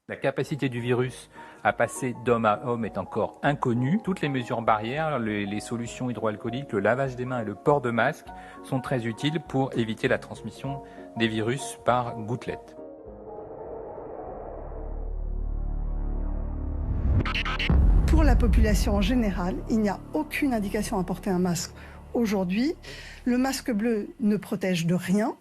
La capacité du virus à passer d'homme à homme est encore inconnue. Toutes les mesures barrières, les solutions hydroalcooliques, le lavage des mains et le port de masque sont très utiles pour éviter la transmission des virus par gouttelettes. Pour la population en général, il n'y a aucune indication à porter un masque. Aujourd'hui, le masque bleu ne protège de rien.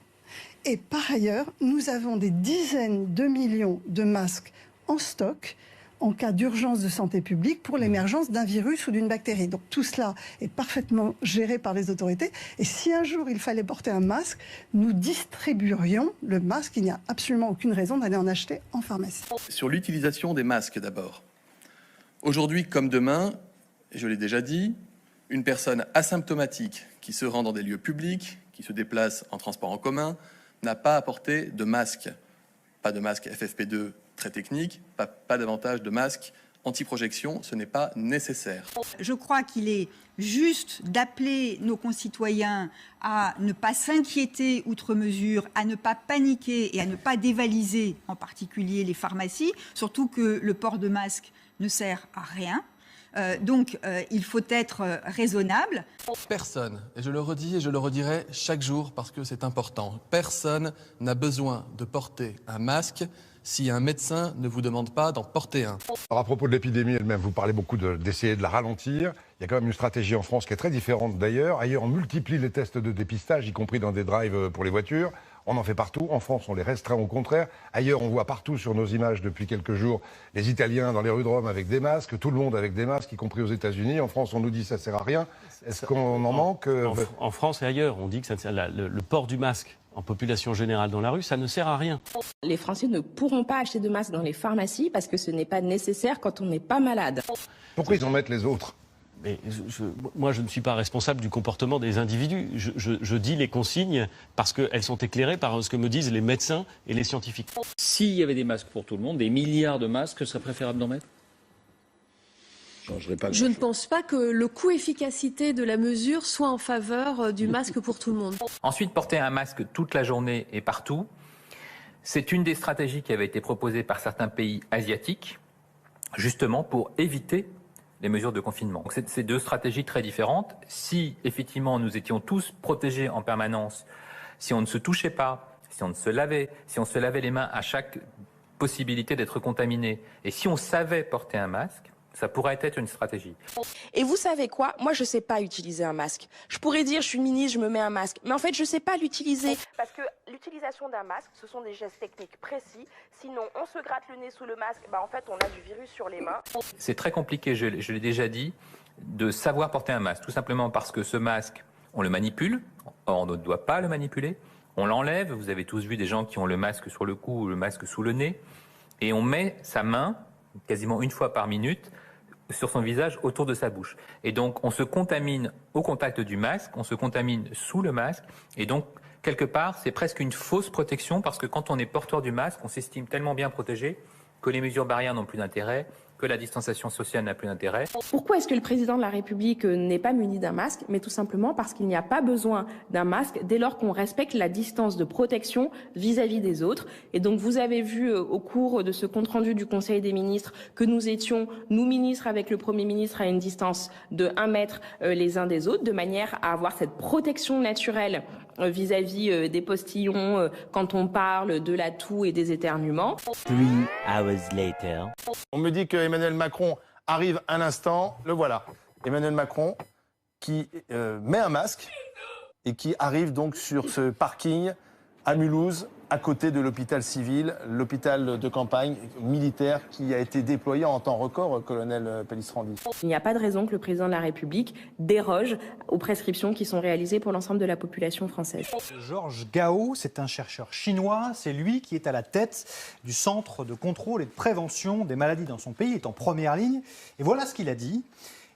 Et par ailleurs, nous avons des dizaines de millions de masques en stock en cas d'urgence de santé publique pour l'émergence d'un virus ou d'une bactérie. Donc tout cela est parfaitement géré par les autorités. Et si un jour il fallait porter un masque, nous distribuerions le masque. Il n'y a absolument aucune raison d'aller en acheter en pharmacie. Sur l'utilisation des masques d'abord. Aujourd'hui comme demain, je l'ai déjà dit, une personne asymptomatique qui se rend dans des lieux publics, qui se déplace en transport en commun, n'a pas à porter de masque. Pas de masque FFP2 très technique, pas davantage de masque anti-projection, ce n'est pas nécessaire. Je crois qu'il est juste d'appeler nos concitoyens à ne pas s'inquiéter outre mesure, à ne pas paniquer et à ne pas dévaliser en particulier les pharmacies, surtout que le port de masque ne sert à rien. Donc, il faut être raisonnable. Personne, et je le redis et je le redirai chaque jour parce que c'est important, personne n'a besoin de porter un masque si un médecin ne vous demande pas d'en porter un. Alors à propos de l'épidémie elle-même, vous parlez beaucoup d'essayer de la ralentir. Il y a quand même une stratégie en France qui est très différente d'ailleurs. Ailleurs, on multiplie les tests de dépistage, y compris dans des drives pour les voitures. On en fait partout. En France, on les restreint au contraire. Ailleurs, on voit partout sur nos images depuis quelques jours les Italiens dans les rues de Rome avec des masques, tout le monde avec des masques, y compris aux États-Unis. En France, on nous dit que ça ne sert à rien. Est-ce qu'on en manque en France et ailleurs, on dit que le port du masque en population générale dans la rue, ça ne sert à rien. Les Français ne pourront pas acheter de masques dans les pharmacies parce que ce n'est pas nécessaire quand on n'est pas malade. Pourquoi ils en mettent les autres ? Mais moi, je ne suis pas responsable du comportement des individus. Je dis les consignes parce qu'elles sont éclairées par ce que me disent les médecins et les scientifiques. S'il y avait des masques pour tout le monde, des milliards de masques, ce serait préférable d'en mettre ? Je ne pense pas que le coût-efficacité de la mesure soit en faveur du masque pour tout le monde. Ensuite, porter un masque toute la journée et partout, c'est une des stratégies qui avait été proposée par certains pays asiatiques, justement pour éviter les mesures de confinement. Donc c'est deux stratégies très différentes. Si effectivement nous étions tous protégés en permanence, si on ne se touchait pas, si on se lavait les mains à chaque possibilité d'être contaminé, et si on savait porter un masque, ça pourrait être une stratégie. Et vous savez quoi? Moi, je ne sais pas utiliser un masque. Je pourrais dire, je suis ministre, je me mets un masque. Mais en fait, je ne sais pas l'utiliser. Parce que l'utilisation d'un masque, ce sont des gestes techniques précis. Sinon, on se gratte le nez sous le masque. En fait, on a du virus sur les mains. C'est très compliqué, je l'ai déjà dit, de savoir porter un masque. Tout simplement parce que ce masque, on le manipule. Or, on ne doit pas le manipuler. On l'enlève. Vous avez tous vu des gens qui ont le masque sur le cou ou le masque sous le nez. Et on met sa main, quasiment une fois par minute, sur son visage autour de sa bouche. Et donc, on se contamine au contact du masque, on se contamine sous le masque. Et donc, quelque part, c'est presque une fausse protection parce que quand on est porteur du masque, on s'estime tellement bien protégé que les mesures barrières n'ont plus d'intérêt, que la distanciation sociale n'a plus d'intérêt. Pourquoi est-ce que le président de la République n'est pas muni d'un masque? Mais tout simplement parce qu'il n'y a pas besoin d'un masque dès lors qu'on respecte la distance de protection vis-à-vis des autres. Et donc vous avez vu au cours de ce compte-rendu du Conseil des ministres que nous étions, nous ministres avec le Premier ministre, à une distance de 1 mètre les uns des autres, de manière à avoir cette protection naturelle vis-à-vis des postillons quand on parle de la toux et des éternuements. 3 hours later. On me dit que Emmanuel Macron arrive un instant, le voilà. Emmanuel Macron qui met un masque et qui arrive donc sur ce parking à Mulhouse, à côté de l'hôpital civil, l'hôpital de campagne militaire qui a été déployé en temps record, colonel Pellistrandi. Il n'y a pas de raison que le président de la République déroge aux prescriptions qui sont réalisées pour l'ensemble de la population française. Georges Gao, c'est un chercheur chinois, c'est lui qui est à la tête du centre de contrôle et de prévention des maladies dans son pays, il est en première ligne. Et voilà ce qu'il a dit.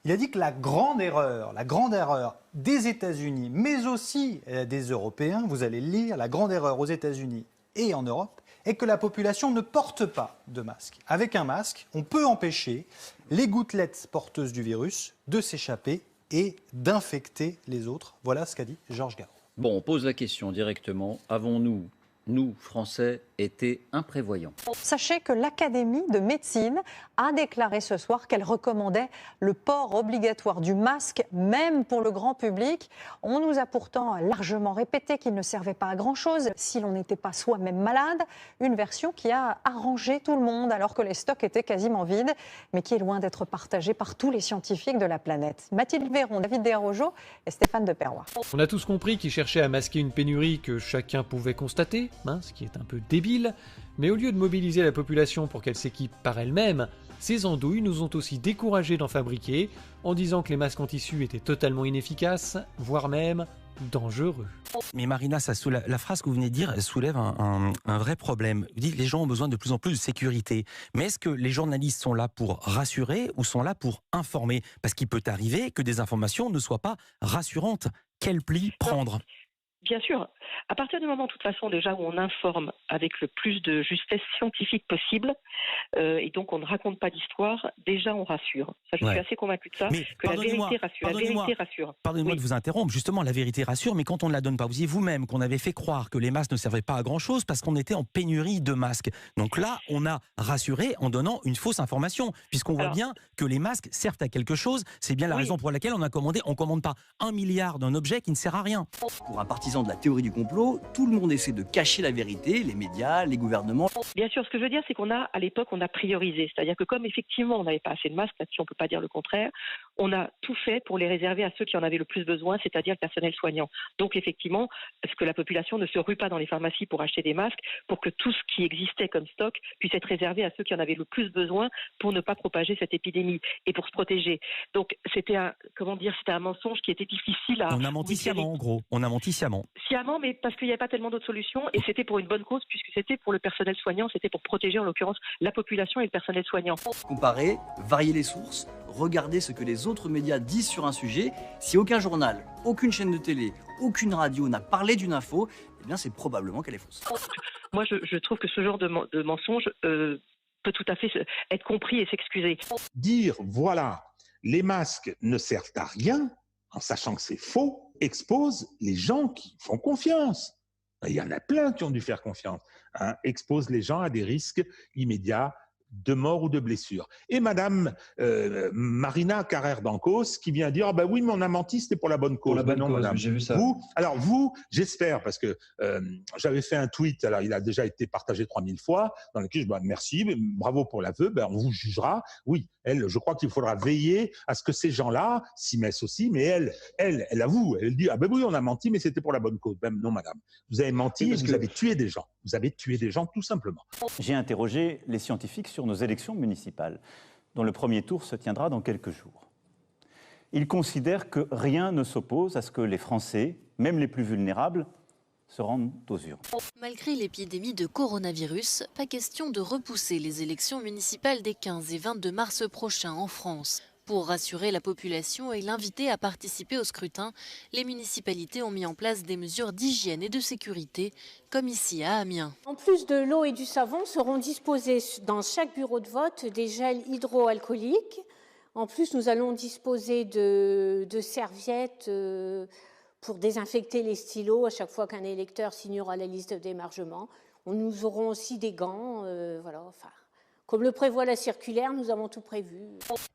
Il a dit que la grande erreur des États-Unis, mais aussi des Européens, vous allez lire, la grande erreur aux États-Unis et en Europe, est que la population ne porte pas de masque. Avec un masque, on peut empêcher les gouttelettes porteuses du virus de s'échapper et d'infecter les autres. Voilà ce qu'a dit Georges Gao. Bon, on pose la question directement. Avons-nous, nous, Français, était imprévoyant. Sachez que l'Académie de médecine a déclaré ce soir qu'elle recommandait le port obligatoire du masque, même pour le grand public. On nous a pourtant largement répété qu'il ne servait pas à grand-chose si l'on n'était pas soi-même malade. Une version qui a arrangé tout le monde alors que les stocks étaient quasiment vides, mais qui est loin d'être partagée par tous les scientifiques de la planète. Mathilde Véron, David Desarrojo et Stéphane de Perrois. On a tous compris qu'ils cherchaient à masquer une pénurie que chacun pouvait constater, ce qui est un peu débile. Mais au lieu de mobiliser la population pour qu'elle s'équipe par elle-même, ces andouilles nous ont aussi découragés d'en fabriquer en disant que les masques en tissu étaient totalement inefficaces, voire même dangereux. Mais Marina, la phrase que vous venez de dire soulève un vrai problème. Vous dites que les gens ont besoin de plus en plus de sécurité. Mais est-ce que les journalistes sont là pour rassurer ou sont là pour informer? Parce qu'il peut arriver que des informations ne soient pas rassurantes. Quel pli prendre? Bien sûr. À partir du moment, de toute façon, déjà où on informe avec le plus de justesse scientifique possible, et donc on ne raconte pas d'histoire, déjà on rassure. Ça, je suis assez convaincu de ça, que la vérité rassure. La vérité rassure. Pardonnez-moi de vous interrompre. Justement, la vérité rassure, mais quand on ne la donne pas, vous disiez vous-même qu'on avait fait croire que les masques ne servaient pas à grand-chose parce qu'on était en pénurie de masques. Donc là, on a rassuré en donnant une fausse information, puisqu'on voit bien que les masques servent à quelque chose. C'est bien la raison pour laquelle on a commandé. On ne commande pas 1 milliard d'un objet qui ne sert à rien. Pour un partisan de la théorie du complot, tout le monde essaie de cacher la vérité, les médias, les gouvernements. Bien sûr, ce que je veux dire, c'est à l'époque, on a priorisé. C'est-à-dire que comme effectivement, on n'avait pas assez de masques, là-dessus on ne peut pas dire le contraire, on a tout fait pour les réserver à ceux qui en avaient le plus besoin, c'est-à-dire le personnel soignant. Donc effectivement, est-ce que la population ne se rue pas dans les pharmacies pour acheter des masques, pour que tout ce qui existait comme stock puisse être réservé à ceux qui en avaient le plus besoin pour ne pas propager cette épidémie et pour se protéger. Donc c'était un mensonge qui était difficile à... On a menti sciemment, en gros. On a menti sciemment. Sciemment, mais parce qu'il n'y avait pas tellement d'autres solutions, et c'était pour une bonne cause, puisque c'était pour le personnel soignant, c'était pour protéger en l'occurrence la population et le personnel soignant. Comparer, varier les sources, regarder ce que les autres médias disent sur un sujet. Si aucun journal, aucune chaîne de télé, aucune radio n'a parlé d'une info, eh bien c'est probablement qu'elle est fausse. Moi je trouve que ce genre de mensonge peut tout à fait être compris et s'excuser. Dire voilà, les masques ne servent à rien, en sachant que c'est faux, expose les gens qui font confiance. Il y en a plein qui ont dû faire confiance. Expose les gens à des risques immédiats de mort ou de blessure. Et Madame Marina Carrère-Dancos qui vient dire oui, mais on a menti, c'était pour la bonne cause. Pour la bonne cause, madame. J'ai vu ça. Vous, j'espère, parce que j'avais fait un tweet, alors il a déjà été partagé 3000 fois, dans lequel je dis merci, bravo pour l'aveu, on vous jugera. Oui, je crois qu'il faudra veiller à ce que ces gens-là s'y mettent aussi, mais elle avoue, elle dit oui, on a menti, mais c'était pour la bonne cause. Non, madame, vous avez menti et vous avez tué des gens. Vous avez tué des gens, tout simplement. J'ai interrogé les scientifiques sur nos élections municipales, dont le premier tour se tiendra dans quelques jours. Ils considèrent que rien ne s'oppose à ce que les Français, même les plus vulnérables, se rendent aux urnes. Malgré l'épidémie de coronavirus, pas question de repousser les élections municipales des 15 et 22 mars prochains en France. Pour rassurer la population et l'inviter à participer au scrutin, les municipalités ont mis en place des mesures d'hygiène et de sécurité, comme ici à Amiens. En plus de l'eau et du savon, seront disposés dans chaque bureau de vote des gels hydroalcooliques. En plus, nous allons disposer de serviettes pour désinfecter les stylos à chaque fois qu'un électeur signera la liste d'émargement. Nous aurons aussi des gants, comme le prévoit la circulaire, nous avons tout prévu.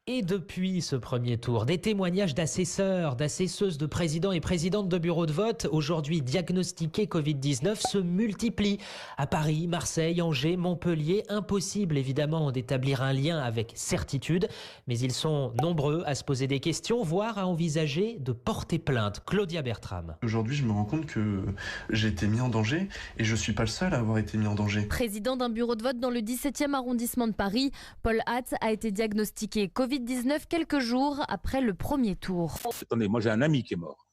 Et depuis ce premier tour, des témoignages d'assesseurs, d'assesseuses, de présidents et présidentes de bureaux de vote, aujourd'hui diagnostiqués Covid-19, se multiplient. À Paris, Marseille, Angers, Montpellier, impossible évidemment d'établir un lien avec certitude, mais ils sont nombreux à se poser des questions, voire à envisager de porter plainte. Claudia Bertram. Aujourd'hui, je me rends compte que j'ai été mis en danger et je ne suis pas le seul à avoir été mis en danger. Président d'un bureau de vote dans le 17e arrondissement de Paris, Paul Hatz a été diagnostiqué Covid-19 quelques jours après le premier tour. Attendez, moi j'ai un ami qui est mort,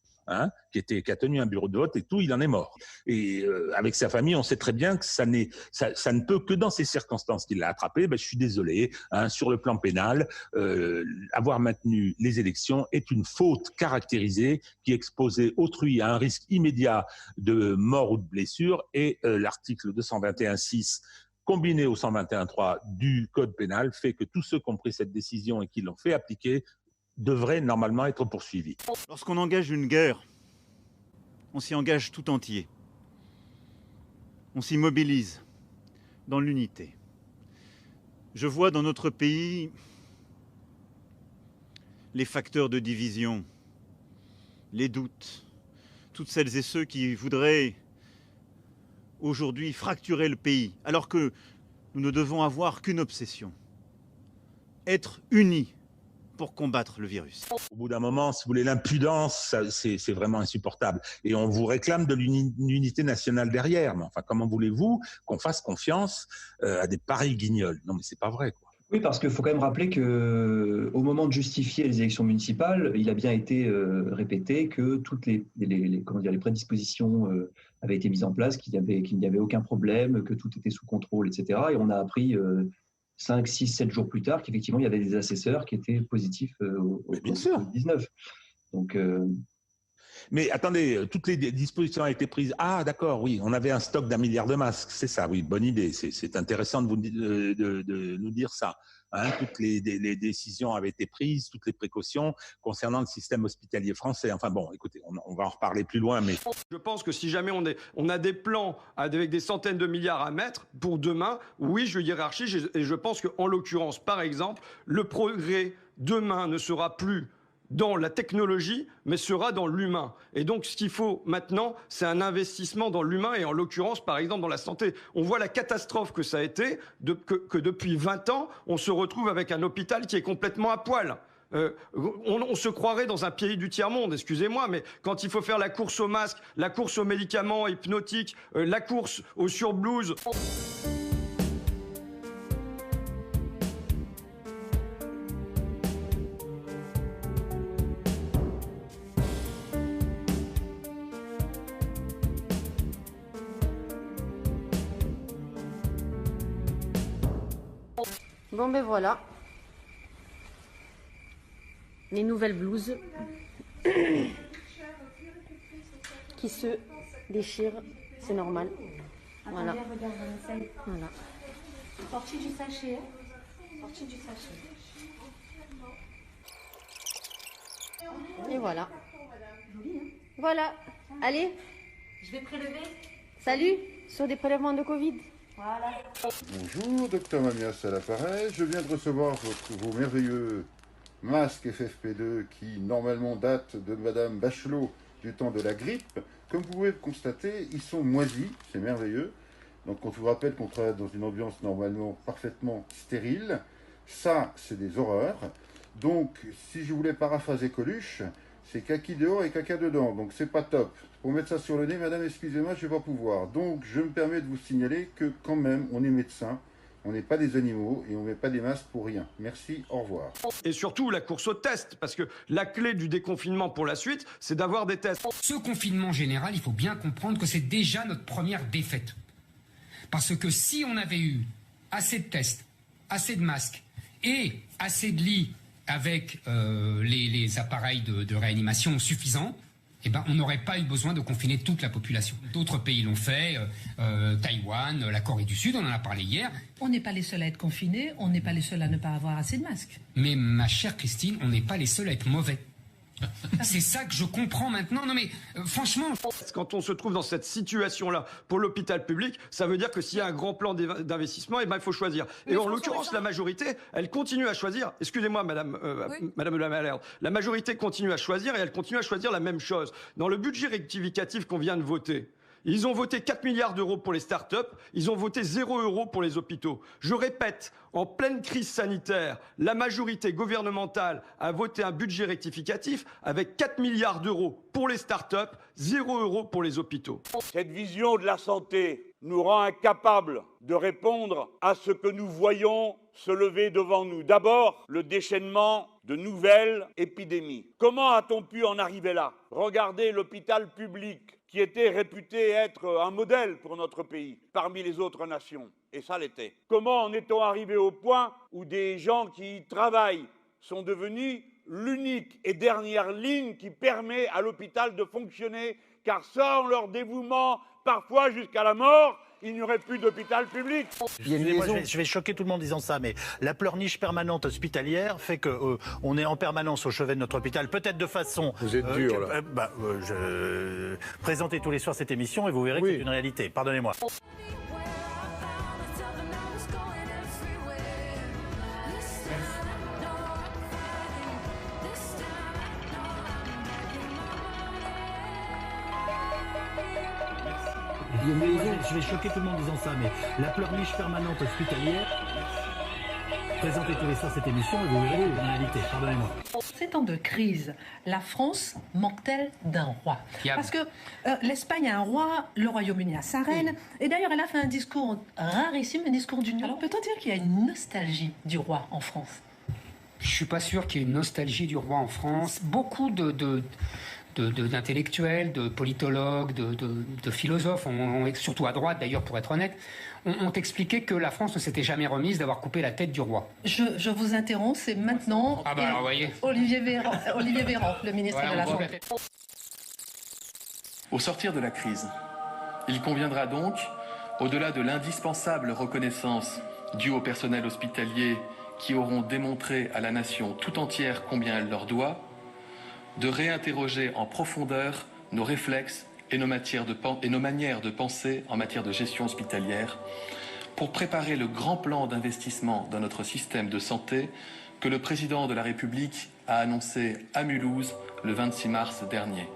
qui a tenu un bureau de vote et tout, il en est mort. Et avec sa famille, on sait très bien que ça ne peut que dans ces circonstances qu'il l'a attrapé. Je suis désolé, sur le plan pénal, avoir maintenu les élections est une faute caractérisée qui exposait autrui à un risque immédiat de mort ou de blessure. Et l'article 221.6 combiné au 121.3 du Code pénal fait que tous ceux qui ont pris cette décision et qui l'ont fait appliquer devraient normalement être poursuivis. Lorsqu'on engage une guerre, on s'y engage tout entier. On s'y mobilise, dans l'unité. Je vois dans notre pays les facteurs de division, les doutes, toutes celles et ceux qui voudraient aujourd'hui fracturer le pays, alors que nous ne devons avoir qu'une obsession, être unis pour combattre le virus. Au bout d'un moment, si vous voulez, l'impudence, c'est vraiment insupportable. Et on vous réclame de l'unité nationale derrière. Mais enfin, comment voulez-vous qu'on fasse confiance à des pareils guignols? Non, mais c'est pas vrai, quoi. Oui, parce qu'il faut quand même rappeler qu'au moment de justifier les élections municipales, il a bien été répété que toutes les prédispositions avaient été mises en place, qu'il n'y avait aucun problème, que tout était sous contrôle, etc. Et on a appris 5, 6, 7 jours plus tard qu'effectivement, il y avait des assesseurs qui étaient positifs au Covid-19. Donc, Mais attendez, toutes les dispositions ont été prises. Ah, d'accord, oui, on avait un stock d'1 milliard de masques, c'est ça, oui, bonne idée. C'est intéressant de nous dire ça. Hein, toutes les décisions avaient été prises, toutes les précautions concernant le système hospitalier français. Enfin bon, écoutez, on va en reparler plus loin, mais... Je pense que si jamais on a des plans avec des centaines de milliards à mettre pour demain, oui, je hiérarchise, et je pense qu'en l'occurrence, par exemple, le progrès demain ne sera plus dans la technologie, mais sera dans l'humain. Et donc, ce qu'il faut maintenant, c'est un investissement dans l'humain, et en l'occurrence, par exemple, dans la santé. On voit la catastrophe que ça a été, que depuis 20 ans, on se retrouve avec un hôpital qui est complètement à poil. On se croirait dans un pays du tiers-monde, excusez-moi, mais quand il faut faire la course aux masques, la course aux médicaments hypnotiques, la course aux surblouses... Bon ben voilà, les nouvelles blouses qui se déchirent, c'est normal. Voilà. Voilà. Sortie du sachet. Sortie du sachet. Et voilà. Voilà. Allez. Je vais prélever. Salut. Sur des prélèvements de Covid. Voilà. Bonjour, docteur Mamias à l'appareil. Je viens de recevoir vos merveilleux masques FFP2 qui normalement datent de Madame Bachelot du temps de la grippe. Comme vous pouvez le constater, ils sont moisis, c'est merveilleux. Donc on vous rappelle qu'on travaille dans une ambiance normalement parfaitement stérile. Ça, c'est des horreurs. Donc, si je voulais paraphraser Coluche, c'est kaki dehors et caca dedans. Donc c'est pas top. Pour mettre ça sur le nez, madame, excusez-moi, je ne vais pas pouvoir. Donc, je me permets de vous signaler que quand même, on est médecin, on n'est pas des animaux et on ne met pas des masques pour rien. Merci, au revoir. Et surtout, la course aux tests, parce que la clé du déconfinement pour la suite, c'est d'avoir des tests. Ce confinement général, il faut bien comprendre que c'est déjà notre première défaite. Parce que si on avait eu assez de tests, assez de masques et assez de lits avec les appareils de réanimation suffisants, eh ben, on n'aurait pas eu besoin de confiner toute la population. D'autres pays l'ont fait, Taïwan, la Corée du Sud, on en a parlé hier. On n'est pas les seuls à être confinés, on n'est pas les seuls à ne pas avoir assez de masques. Mais ma chère Christine, on n'est pas les seuls à être mauvais. C'est ça que je comprends maintenant. Non mais franchement... Quand on se trouve dans cette situation-là pour l'hôpital public, ça veut dire que s'il y a un grand plan d'investissement, eh ben, il faut choisir. Et en l'occurrence, la majorité, elle continue à choisir. Excusez-moi, madame la Malherbe. La majorité continue à choisir et elle continue à choisir la même chose. Dans le budget rectificatif qu'on vient de voter, ils ont voté 4 milliards d'euros pour les start-up, ils ont voté 0 € pour les hôpitaux. Je répète, en pleine crise sanitaire, la majorité gouvernementale a voté un budget rectificatif avec 4 milliards d'euros pour les start-up, 0 € pour les hôpitaux. Cette vision de la santé nous rend incapables de répondre à ce que nous voyons se lever devant nous. D'abord, le déchaînement de nouvelles épidémies. Comment a-t-on pu en arriver là? Regardez l'hôpital public, qui était réputé être un modèle pour notre pays, parmi les autres nations. Et ça l'était. Comment en est-on arrivé au point où des gens qui y travaillent sont devenus l'unique et dernière ligne qui permet à l'hôpital de fonctionner, car sans leur dévouement, parfois jusqu'à la mort, il n'y aurait plus d'hôpital public. Je vais choquer tout le monde en disant ça, mais la pleurniche permanente hospitalière fait qu'on est en permanence au chevet de notre hôpital, peut-être de façon... Vous êtes dur, là. Je présentais tous les soirs cette émission et vous verrez que c'est une réalité. Pardonnez-moi. Je vais choquer tout le monde en disant ça, mais la pleurniche permanente hospitalière. Présentez tous les soirs cette émission et vous verrez, vous m'invitez, pardonnez-moi. Ces temps de crise, la France manque-t-elle d'un roi? Parce que l'Espagne a un roi, le Royaume-Uni a sa reine, et d'ailleurs elle a fait un discours rarissime, un discours d'union. Alors peut-on dire qu'il y a une nostalgie du roi en France? Je ne suis pas sûr qu'il y ait une nostalgie du roi en France. Beaucoup d'intellectuels, de politologues, de philosophes, surtout à droite d'ailleurs pour être honnête, ont expliqué que la France ne s'était jamais remise d'avoir coupé la tête du roi. Je vous interromps, c'est maintenant alors, voyez. Olivier Véran, le ministre de la Santé. Au sortir de la crise, il conviendra donc, au-delà de l'indispensable reconnaissance due au personnel hospitalier qui auront démontré à la nation tout entière combien elle leur doit, de réinterroger en profondeur nos réflexes et nos manières de penser en matière de gestion hospitalière pour préparer le grand plan d'investissement dans notre système de santé que le président de la République a annoncé à Mulhouse le 26 mars dernier.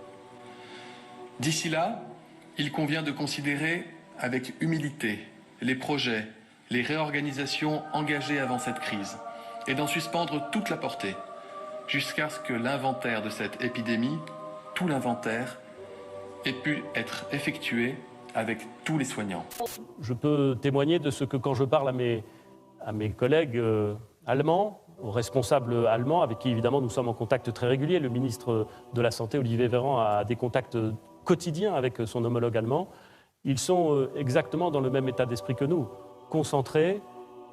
D'ici là, il convient de considérer avec humilité les projets, les réorganisations engagées avant cette crise et d'en suspendre toute la portée jusqu'à ce que l'inventaire de cette épidémie, tout l'inventaire, ait pu être effectué avec tous les soignants. Je peux témoigner de ce que quand je parle à mes collègues allemands, aux responsables allemands, avec qui évidemment nous sommes en contact très régulier, le ministre de la Santé, Olivier Véran, a des contacts quotidiens avec son homologue allemand, ils sont exactement dans le même état d'esprit que nous, concentrés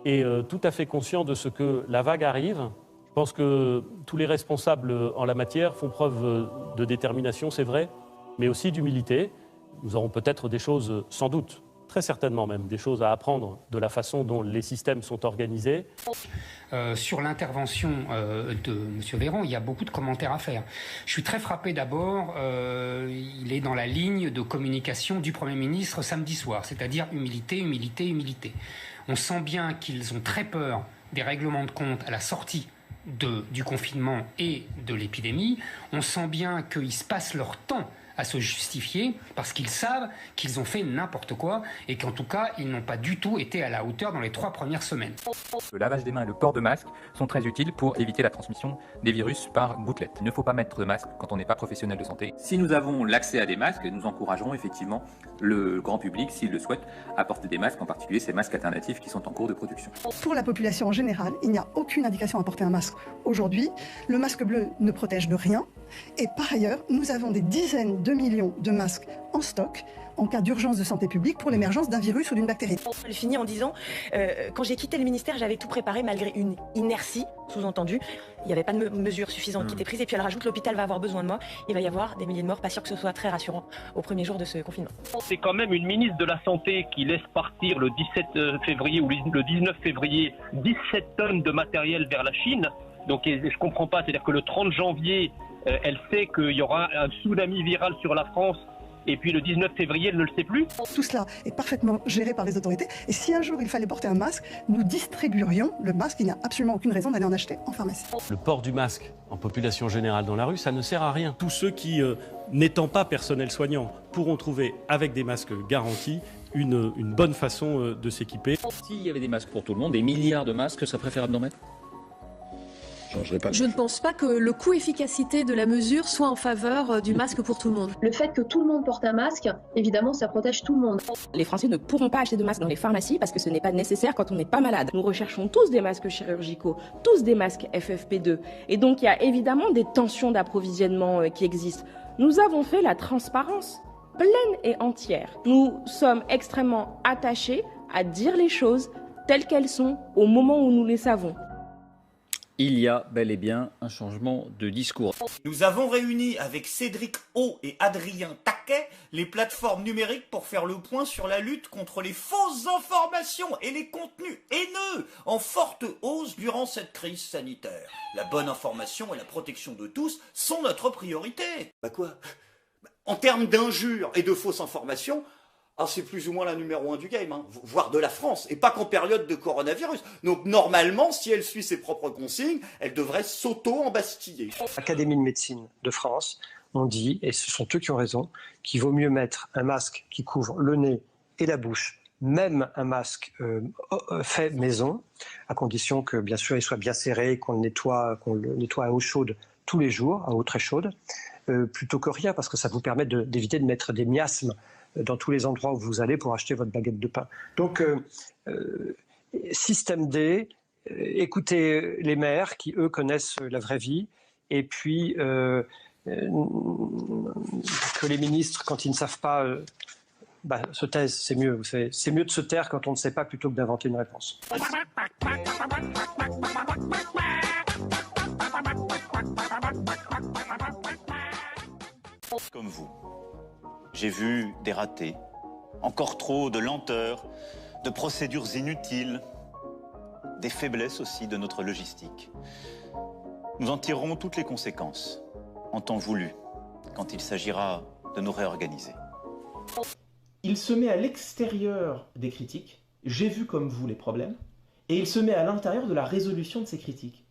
et tout à fait conscients de ce que la vague arrive. Je pense que tous les responsables en la matière font preuve de détermination, c'est vrai, mais aussi d'humilité. Nous aurons peut-être des choses, sans doute, très certainement même, des choses à apprendre de la façon dont les systèmes sont organisés. Sur l'intervention de M. Véran, il y a beaucoup de commentaires à faire. Je suis très frappé d'abord, il est dans la ligne de communication du Premier ministre samedi soir, c'est-à-dire humilité, humilité, humilité. On sent bien qu'ils ont très peur des règlements de compte à la sortie du confinement et de l'épidémie. On sent bien qu'ils se passent leur temps à se justifier parce qu'ils savent qu'ils ont fait n'importe quoi et qu'en tout cas, ils n'ont pas du tout été à la hauteur dans les 3 premières semaines. Le lavage des mains et le port de masque sont très utiles pour éviter la transmission des virus par gouttelettes. Il ne faut pas mettre de masque quand on n'est pas professionnel de santé. Si nous avons l'accès à des masques, nous encouragerons effectivement le grand public, s'il le souhaite, à porter des masques, en particulier ces masques alternatifs qui sont en cours de production. Pour la population en général, il n'y a aucune indication à porter un masque. Aujourd'hui, le masque bleu ne protège de rien. Et par ailleurs, nous avons des dizaines de millions de masques en stock en cas d'urgence de santé publique pour l'émergence d'un virus ou d'une bactérie. Je finis en disant, quand j'ai quitté le ministère, j'avais tout préparé malgré une inertie, sous-entendu. Il n'y avait pas de mesures suffisantes qui étaient prises. Et puis elle rajoute, l'hôpital va avoir besoin de moi. Il va y avoir des milliers de morts. Pas sûr que ce soit très rassurant au premier jour de ce confinement. C'est quand même une ministre de la Santé qui laisse partir le 17 février ou le 19 février 17 tonnes de matériel vers la Chine. Donc je ne comprends pas, c'est-à-dire que le 30 janvier, elle sait qu'il y aura un tsunami viral sur la France. Et puis le 19 février, elle ne le sait plus. Tout cela est parfaitement géré par les autorités. Et si un jour il fallait porter un masque, nous distribuerions le masque. Il n'y a absolument aucune raison d'aller en acheter en pharmacie. Le port du masque en population générale dans la rue, ça ne sert à rien. Tous ceux qui, n'étant pas personnel soignant, pourront trouver avec des masques garantis une bonne façon de s'équiper. S'il y avait des masques pour tout le monde, des milliards de masques, ça préférable d'en mettre ? Je ne pense pas que le coût-efficacité de la mesure soit en faveur du masque pour tout le monde. Le fait que tout le monde porte un masque, évidemment, ça protège tout le monde. Les Français ne pourront pas acheter de masques dans les pharmacies parce que ce n'est pas nécessaire quand on n'est pas malade. Nous recherchons tous des masques chirurgicaux, tous des masques FFP2. Et donc il y a évidemment des tensions d'approvisionnement qui existent. Nous avons fait la transparence pleine et entière. Nous sommes extrêmement attachés à dire les choses telles qu'elles sont au moment où nous les savons. Il y a bel et bien un changement de discours. Nous avons réuni avec Cédric O et Adrien Taquet les plateformes numériques pour faire le point sur la lutte contre les fausses informations et les contenus haineux en forte hausse durant cette crise sanitaire. La bonne information et la protection de tous sont notre priorité. Bah quoi ? En termes d'injures et de fausses informations, c'est plus ou moins la numéro 1 du game, voire de la France, et pas qu'en période de coronavirus. Donc normalement, si elle suit ses propres consignes, elle devrait s'auto-embastiller. L'Académie de médecine de France on dit, et ce sont eux qui ont raison, qu'il vaut mieux mettre un masque qui couvre le nez et la bouche, même un masque fait maison, à condition que, bien sûr, il soit bien serré, qu'on le nettoie à eau chaude tous les jours, à eau très chaude, plutôt que rien, parce que ça vous permet d'éviter de mettre des miasmes dans tous les endroits où vous allez pour acheter votre baguette de pain. Donc, système D, écoutez les maires qui, eux, connaissent la vraie vie, et puis que les ministres, quand ils ne savent pas, se taisent, c'est mieux. C'est mieux de se taire quand on ne sait pas plutôt que d'inventer une réponse. Comme vous, j'ai vu des ratés, encore trop de lenteur, de procédures inutiles, des faiblesses aussi de notre logistique. Nous en tirerons toutes les conséquences, en temps voulu, quand il s'agira de nous réorganiser. Il se met à l'extérieur des critiques, j'ai vu comme vous les problèmes, et il se met à l'intérieur de la résolution de ces critiques.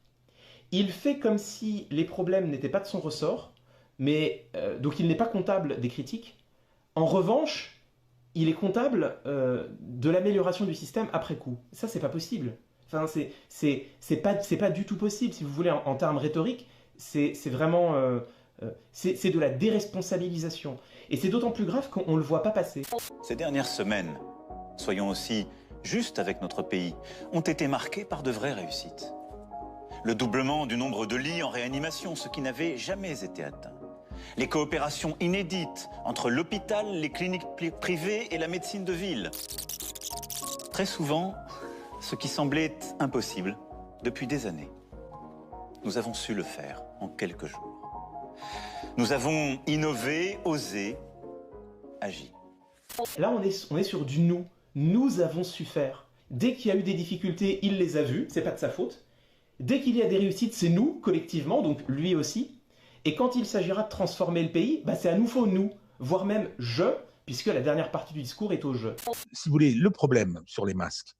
Il fait comme si les problèmes n'étaient pas de son ressort, mais donc il n'est pas comptable des critiques. En revanche, il est comptable de l'amélioration du système après coup. Ça, c'est pas possible. Enfin, c'est pas du tout possible, si vous voulez, en termes rhétoriques. C'est vraiment... c'est de la déresponsabilisation. Et c'est d'autant plus grave qu'on ne le voit pas passer. Ces dernières semaines, soyons aussi justes avec notre pays, ont été marquées par de vraies réussites. Le doublement du nombre de lits en réanimation, ce qui n'avait jamais été atteint. Les coopérations inédites entre l'hôpital, les cliniques privées et la médecine de ville. Très souvent, ce qui semblait impossible depuis des années. Nous avons su le faire en quelques jours. Nous avons innové, osé, agi. Là, on est sur du nous. Nous avons su faire. Dès qu'il y a eu des difficultés, il les a vues, c'est pas de sa faute. Dès qu'il y a des réussites, c'est nous, collectivement, donc lui aussi. Et quand il s'agira de transformer le pays, c'est à nouveau nous, voire même je, puisque la dernière partie du discours est au je. Si vous voulez, le problème sur les masques,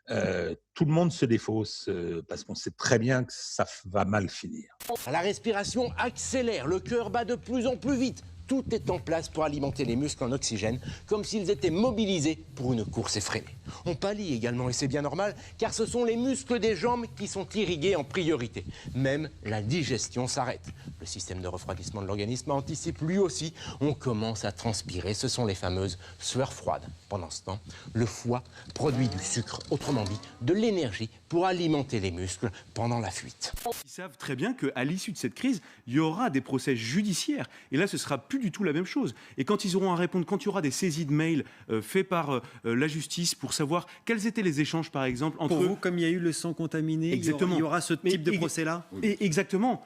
tout le monde se défausse parce qu'on sait très bien que ça va mal finir. La respiration accélère, le cœur bat de plus en plus vite. Tout est en place pour alimenter les muscles en oxygène, comme s'ils étaient mobilisés pour une course effrénée. On pâlit également, et c'est bien normal, car ce sont les muscles des jambes qui sont irrigués en priorité. Même la digestion s'arrête. Le système de refroidissement de l'organisme anticipe lui aussi. On commence à transpirer, ce sont les fameuses sueurs froides. Pendant ce temps, le foie produit du sucre, autrement dit, de l'énergie pour alimenter les muscles pendant la fuite. Ils savent très bien qu'à l'issue de cette crise, il y aura des procès judiciaires. Et là, ce sera plus du tout la même chose. Et quand ils auront à répondre, quand il y aura des saisies de mails faits par la justice pour savoir quels étaient les échanges, par exemple, entre pour vous, comme il y a eu le sang contaminé, exactement. Il y aura ce type de procès-là. Exactement.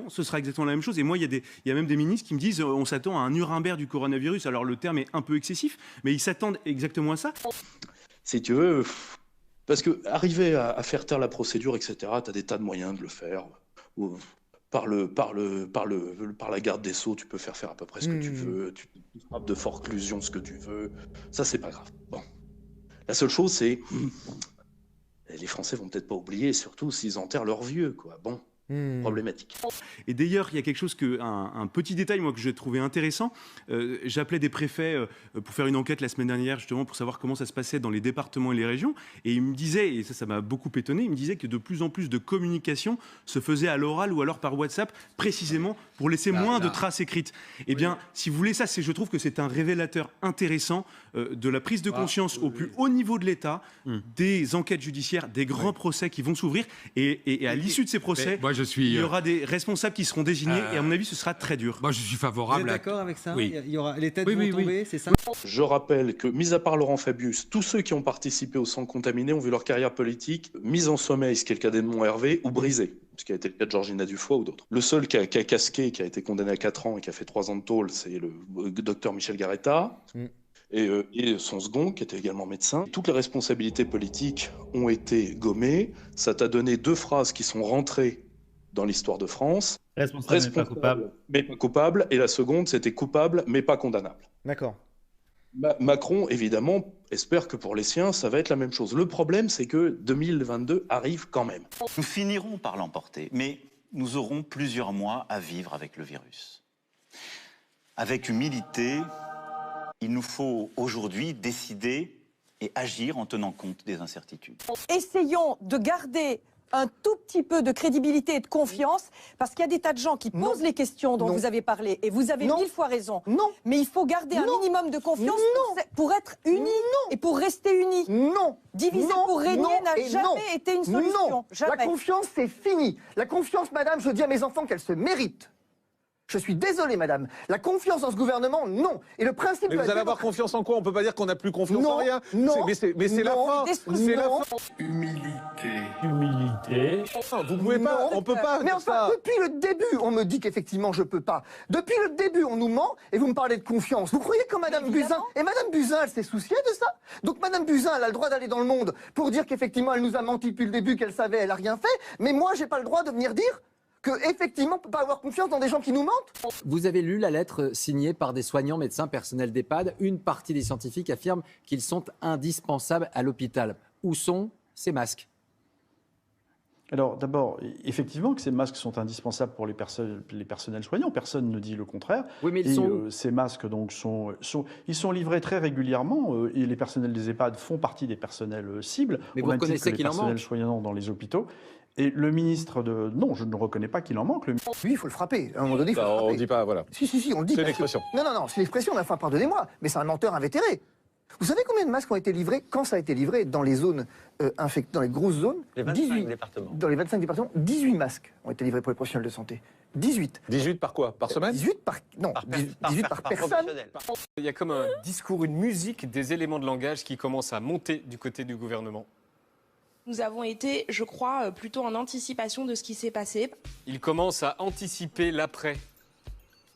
Ce sera exactement la même chose. Et moi, il y a même des ministres qui me disent on s'attend à un Nuremberg du coronavirus. Alors le terme est un peu excessif, mais ils s'attendent exactement à ça. Si tu veux, parce que arriver à faire taire la procédure, etc., tu as des tas de moyens de le faire. Par la garde des Sceaux, tu peux faire à peu près ce que tu veux, tu frappes de forclusion ce que tu veux, ça c'est pas grave. Bon. La seule chose c'est, les Français vont peut-être pas oublier, surtout s'ils enterrent leurs vieux, quoi. Bon. Problématique. Et d'ailleurs, il y a quelque chose un petit détail moi que j'ai trouvé intéressant. J'appelais des préfets pour faire une enquête la semaine dernière justement pour savoir comment ça se passait dans les départements et les régions. Et ils me disaient, et ça m'a beaucoup étonné, ils me disaient que de plus en plus de communication se faisait à l'oral ou alors par WhatsApp, précisément pour laisser moins de traces écrites. Eh bien, si vous voulez, je trouve que c'est un révélateur intéressant de la prise de conscience au plus haut niveau de l'État, des enquêtes judiciaires, des grands procès qui vont s'ouvrir, et à l'issue de ces procès. Il y aura des responsables qui seront désignés et à mon avis ce sera très dur. Moi je suis favorable. Vous êtes d'accord avec ça? Oui. Il y aura les têtes vont tomber, c'est ça? Je rappelle que, mis à part Laurent Fabius, tous ceux qui ont participé au sang contaminé ont vu leur carrière politique mise en sommeil, ce qui est le cas d'Edmond Hervé, ou brisée, ce qui a été le cas de Georgina Dufoy ou d'autres. Le seul qui a casqué, qui a été condamné à 4 ans et qui a fait 3 ans de tôle, c'est le docteur Michel Garetta. Et son second, qui était également médecin. Toutes les responsabilités politiques ont été gommées. Ça t'a donné 2 phrases qui sont rentrées dans l'histoire de France. Responsable mais pas coupable. Mais pas coupable. Et la seconde, c'était coupable mais pas condamnable. D'accord. Macron, évidemment, espère que pour les siens, ça va être la même chose. Le problème, c'est que 2022 arrive quand même. Nous finirons par l'emporter, mais nous aurons plusieurs mois à vivre avec le virus. Avec humilité, il nous faut aujourd'hui décider et agir en tenant compte des incertitudes. Essayons de garder un tout petit peu de crédibilité et de confiance, parce qu'il y a des tas de gens qui posent les questions dont vous avez parlé, et vous avez 1000 fois raison. Non. Mais il faut garder un minimum de confiance pour être unis et pour rester unis. Non. Diviser pour régner n'a jamais été une solution. Non. Jamais. La confiance, c'est fini. La confiance, madame, je dis à mes enfants qu'elle se mérite. Je suis désolé, madame. La confiance dans ce gouvernement, non. Et le principe. Mais vous allez avoir confiance en quoi? On peut pas dire qu'on n'a plus confiance en rien. Non. Mais c'est la fin. C'est la fin. Humilité. Vous pouvez pas. On peut pas. Mais enfin, depuis le début, on me dit qu'effectivement, je peux pas. Depuis le début, on nous ment et vous me parlez de confiance. Vous croyez que madame Buzyn. Et madame Buzyn, elle s'est souciée de ça. Donc madame Buzyn, elle a le droit d'aller dans le monde pour dire qu'effectivement, elle nous a menti depuis le début, qu'elle savait, elle a rien fait. Mais moi, j'ai pas le droit de venir dire qu'effectivement, on ne peut pas avoir confiance dans des gens qui nous mentent. Vous avez lu la lettre signée par des soignants, médecins, personnels d'EHPAD. Une partie des scientifiques affirme qu'ils sont indispensables à l'hôpital. Où sont ces masques ? Alors d'abord, effectivement que ces masques sont indispensables pour les personnels soignants, personne ne dit le contraire. Oui, mais ces masques donc, ils sont livrés très régulièrement et les personnels des EHPAD font partie des personnels cibles, mais au même titre que les personnels soignants dans les hôpitaux. Et le ministre de... Non, je ne reconnais pas qu'il en manque. Lui, il faut le frapper. À un moment donné, il faut le frapper. On ne dit pas, voilà. Si, on le dit. C'est l'expression. Non, c'est l'expression. Enfin, pardonnez-moi, mais c'est un menteur invétéré. Vous savez combien de masques ont été livrés, quand ça a été livré, dans les zones infectées, dans les grosses zones? Les 25 départements. Dans les 25 départements, 18 masques ont été livrés pour les professionnels de santé. 18. 18 par quoi? Par semaine? 18 par... Non, 18 par personne. Il y a comme un discours, une musique, des éléments de langage qui commencent à monter du côté du gouvernement. Nous avons été, je crois, plutôt en anticipation de ce qui s'est passé. Il commence à anticiper l'après.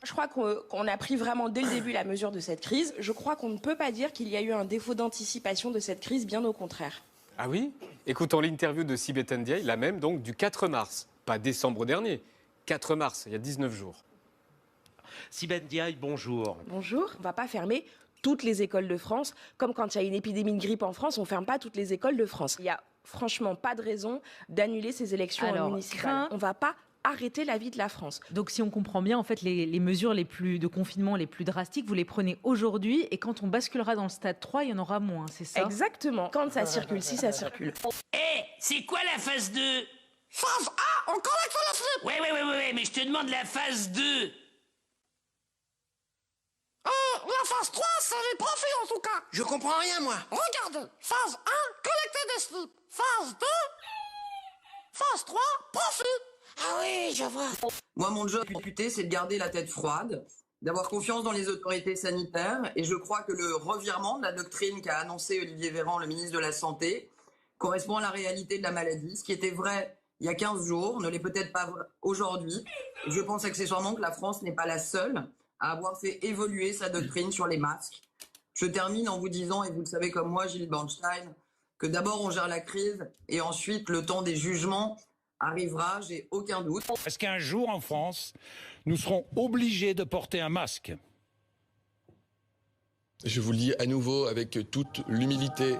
Je crois qu'on a pris vraiment dès le début la mesure de cette crise. Je crois qu'on ne peut pas dire qu'il y a eu un défaut d'anticipation de cette crise, bien au contraire. Ah oui? Écoutons l'interview de Sibeth Ndiaye, la même donc du 4 mars, pas décembre dernier, 4 mars, il y a 19 jours. Sibeth Ndiaye, bonjour. Bonjour. On ne va pas fermer toutes les écoles de France, comme quand il y a une épidémie de grippe en France, on ne ferme pas toutes les écoles de France. Il n'y a franchement pas de raison d'annuler ces élections municipales. On ne va pas arrêter la vie de la France. Donc si on comprend bien, en fait, les mesures de confinement les plus drastiques, vous les prenez aujourd'hui et quand on basculera dans le stade 3, il y en aura moins, c'est ça? Exactement. Quand ça circule, si ça circule. C'est quoi la phase 2? Phase A, on collecte le slip. Ouais, mais je te demande la phase 2. La phase 3, c'est les profits en tout cas. Je comprends rien, moi. Regardez, phase 1, collecter des slips. Phase 2, phase 3, profit. Ah oui, je vois. Moi, mon job député, c'est de garder la tête froide, d'avoir confiance dans les autorités sanitaires. Et je crois que le revirement de la doctrine qu'a annoncé Olivier Véran, le ministre de la Santé, correspond à la réalité de la maladie. Ce qui était vrai il y a 15 jours ne l'est peut-être pas aujourd'hui. Et je pense accessoirement que la France n'est pas la seule à avoir fait évoluer sa doctrine sur les masques. Je termine en vous disant, et vous le savez comme moi, Gilles Bernstein, que d'abord on gère la crise et ensuite le temps des jugements arrivera, j'ai aucun doute. Est-ce qu'un jour en France, nous serons obligés de porter un masque? Je vous le dis à nouveau avec toute l'humilité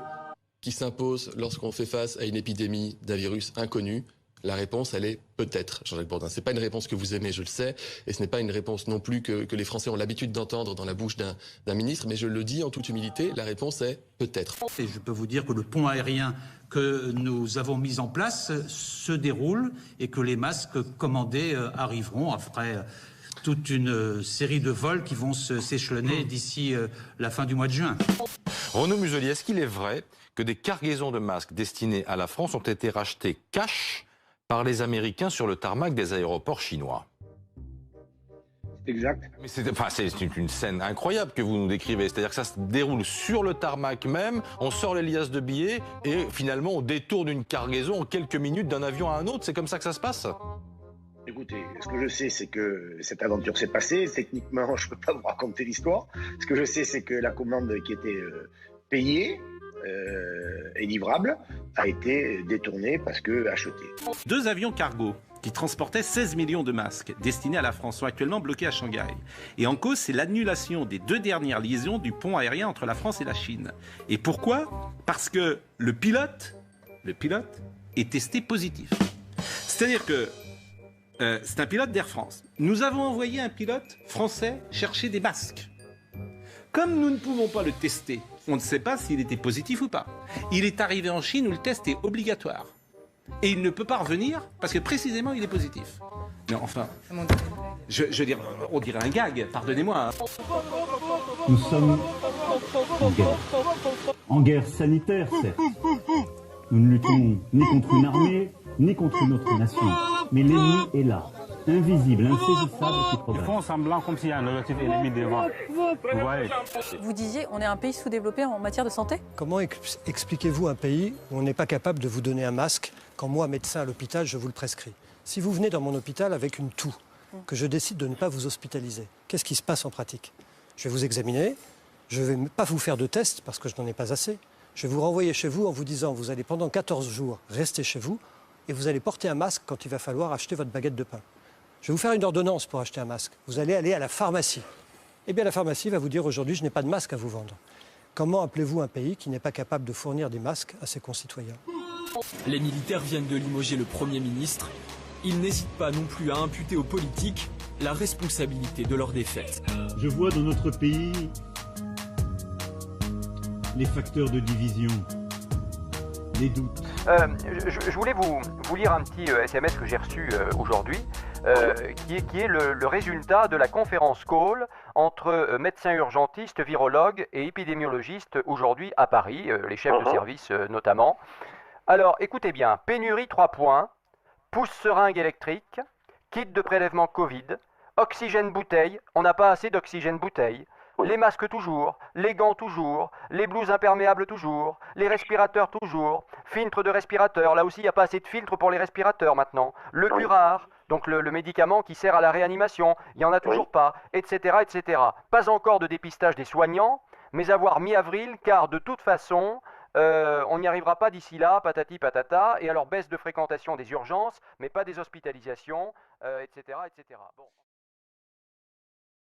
qui s'impose lorsqu'on fait face à une épidémie d'un virus inconnu. La réponse, elle est peut-être, Jean-Jacques Bourdin. Ce n'est pas une réponse que vous aimez, je le sais, et ce n'est pas une réponse non plus que les Français ont l'habitude d'entendre dans la bouche d'un ministre, mais je le dis en toute humilité, la réponse est peut-être. Et je peux vous dire que le pont aérien que nous avons mis en place se déroule et que les masques commandés arriveront après toute une série de vols qui vont s'échelonner d'ici la fin du mois de juin. Renaud Muselier, est-ce qu'il est vrai que des cargaisons de masques destinés à la France ont été rachetées cash par les Américains sur le tarmac des aéroports chinois? Exact. Mais c'est une scène incroyable que vous nous décrivez. C'est-à-dire que ça se déroule sur le tarmac même, on sort les liasses de billets et finalement on détourne une cargaison en quelques minutes d'un avion à un autre. C'est comme ça que ça se passe? Écoutez, ce que je sais, c'est que cette aventure s'est passée. Techniquement, je ne peux pas vous raconter l'histoire. Ce que je sais, c'est que la commande qui était payée et livrable a été détournée parce que achetée. 2 avions cargo qui transportaient 16 millions de masques destinés à la France sont actuellement bloqués à Shanghai. Et en cause, c'est l'annulation des 2 dernières liaisons du pont aérien entre la France et la Chine. Et pourquoi? Parce que le pilote est testé positif. C'est-à-dire que c'est un pilote d'Air France. Nous avons envoyé un pilote français chercher des masques. Comme nous ne pouvons pas le tester, on ne sait pas s'il était positif ou pas. Il est arrivé en Chine où le test est obligatoire. Et il ne peut pas revenir parce que précisément il est positif. Mais enfin, je veux dire, on dirait un gag, pardonnez-moi. Nous sommes en guerre. En guerre sanitaire, certes. Nous ne luttons ni contre une armée, ni contre une autre nation. Mais l'ennemi est là, invisible, insaisissable qui progresse. Ils font semblant comme s'il y a un objectif ennemi devant. Vous voyez. Vous disiez, on est un pays sous-développé en matière de santé? Comment expliquez-vous un pays où on n'est pas capable de vous donner un masque quand moi, médecin à l'hôpital, je vous le prescris? Si vous venez dans mon hôpital avec une toux, que je décide de ne pas vous hospitaliser, qu'est-ce qui se passe en pratique? Je vais vous examiner, je ne vais pas vous faire de tests parce que je n'en ai pas assez. Je vais vous renvoyer chez vous en vous disant, vous allez pendant 14 jours rester chez vous et vous allez porter un masque quand il va falloir acheter votre baguette de pain. Je vais vous faire une ordonnance pour acheter un masque. Vous allez aller à la pharmacie. Eh bien, la pharmacie va vous dire, aujourd'hui, je n'ai pas de masque à vous vendre. Comment appelez-vous un pays qui n'est pas capable de fournir des masques à ses concitoyens? Les militaires viennent de limoger le Premier ministre. Ils n'hésitent pas non plus à imputer aux politiques la responsabilité de leur défaite. Je vois dans notre pays les facteurs de division, les doutes. Je voulais vous lire un petit SMS que j'ai reçu aujourd'hui, qui est le résultat de la conférence call entre médecins urgentistes, virologues et épidémiologistes aujourd'hui à Paris, les chefs de service notamment. Alors, écoutez bien, pénurie 3 points, pousse-seringue électrique, kit de prélèvement Covid, oxygène bouteille, on n'a pas assez d'oxygène bouteille, les masques toujours, les gants toujours, les blouses imperméables toujours, les respirateurs toujours, filtre de respirateur, là aussi il n'y a pas assez de filtres pour les respirateurs maintenant, le curare, donc le médicament qui sert à la réanimation, il n'y en a toujours pas, etc., etc. Pas encore de dépistage des soignants, mais à voir mi-avril, car de toute façon, on n'y arrivera pas d'ici là, patati patata, et alors baisse de fréquentation des urgences, mais pas des hospitalisations, etc., etc. Bon.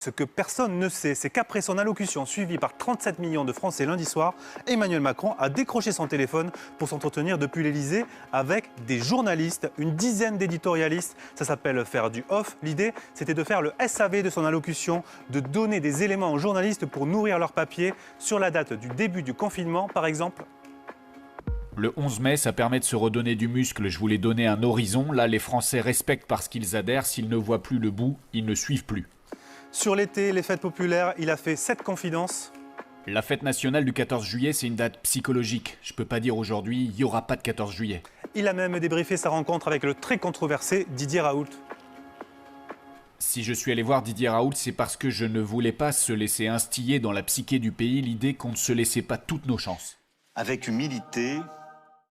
Ce que personne ne sait, c'est qu'après son allocution suivie par 37 millions de Français lundi soir, Emmanuel Macron a décroché son téléphone pour s'entretenir depuis l'Elysée avec des journalistes, une dizaine d'éditorialistes. Ça s'appelle faire du off. L'idée, c'était de faire le SAV de son allocution, de donner des éléments aux journalistes pour nourrir leur papier sur la date du début du confinement, par exemple. Le 11 mai, ça permet de se redonner du muscle. Je voulais donner un horizon. Là, les Français respectent parce qu'ils adhèrent. S'ils ne voient plus le bout, ils ne suivent plus. Sur l'été, les fêtes populaires, il a fait 7 confidences. La fête nationale du 14 juillet, c'est une date psychologique. Je peux pas dire aujourd'hui, il n'y aura pas de 14 juillet. Il a même débriefé sa rencontre avec le très controversé Didier Raoult. Si je suis allé voir Didier Raoult, c'est parce que je ne voulais pas se laisser instiller dans la psyché du pays l'idée qu'on ne se laissait pas toutes nos chances. Avec humilité,